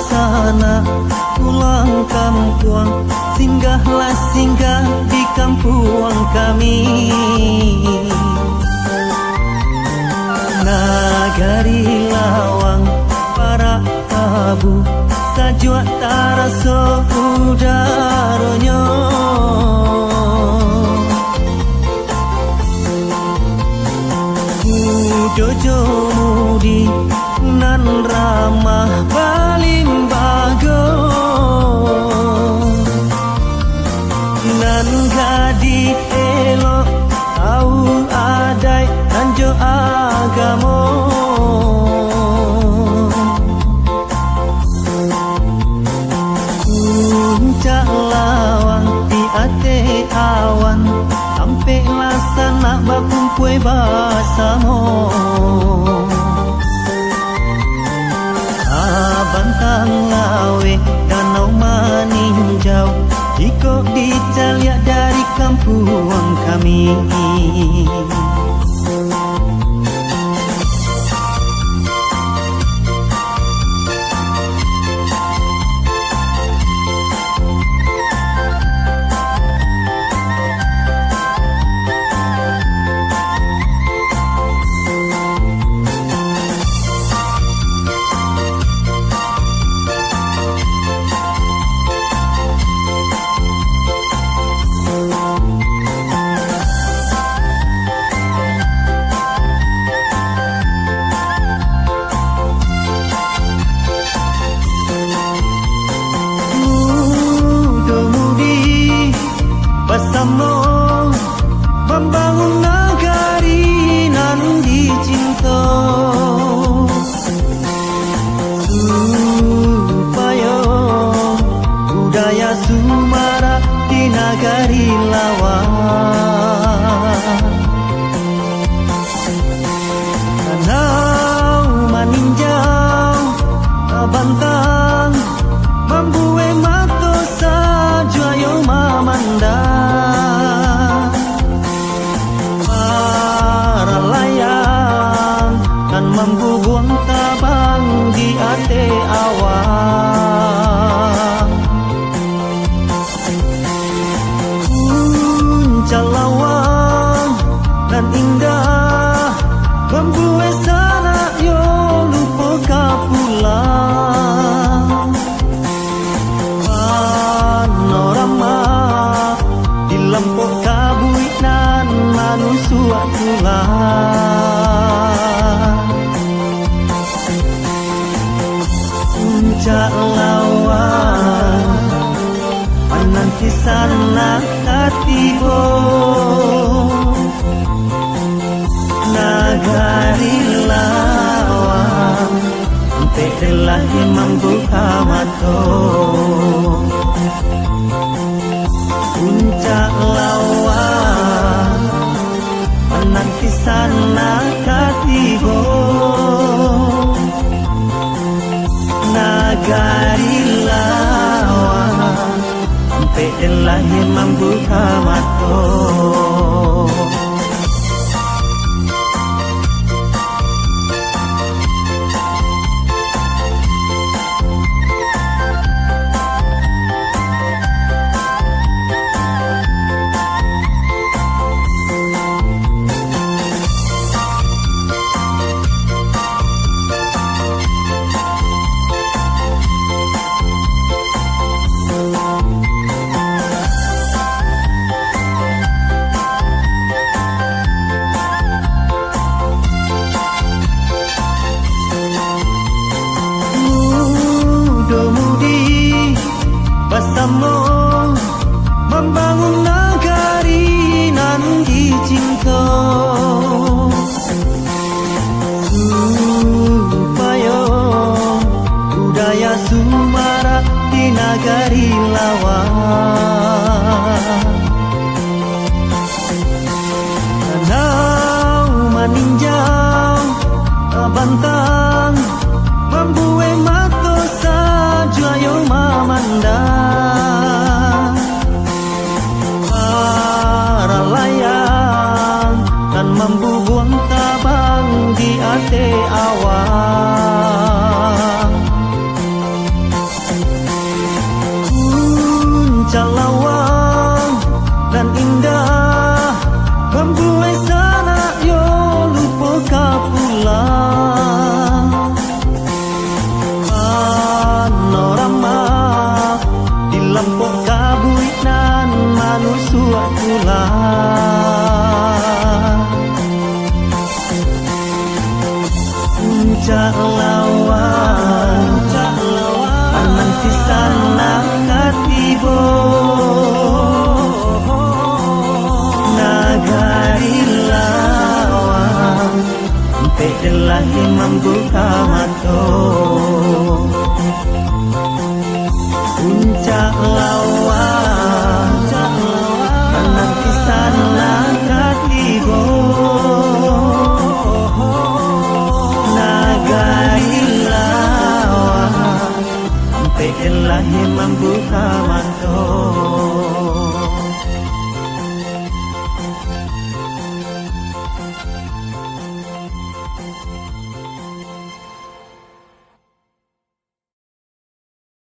sana pulang kampung, singgahlah singgah di kampung kami. Nagari lawang para tabu sajua taraso udaronyo. Jojo mudi nan ramah paling bagus, nan gadi elok tahu adai anjo agamo. Puncak lawang di ate awan, sampai lasana bakumpui basamo. Bantang lawe danau maninjau, iko dicalia dari kampung kami. Bersama membangun negari nan dicinta, supaya budaya Sumara di negari Lawang. Danau maninjau bantang membuai mato saja yo mamandang. Para layang dan membubuang tabang di ate awan. Puncak lawang dan indah membuai sana yo lupa kapulang. Panorama di lempok kabuik nan manusia tulang. Puncak lawang menanti sana katibo, nagari lawang sampai telah membuka mata. Puncak lawang menanti sana katibo, nagari lawang sampai telah membuka mata. Bersama membangun negari nan dicinta, supaya budaya Sumara di negari Lawang. Danau maninjau bantang membuai mato saja yo mamandang. Para layang dan membubuang tabang di ate awan. Delahi membuka mata puncak lawan menantisan langkah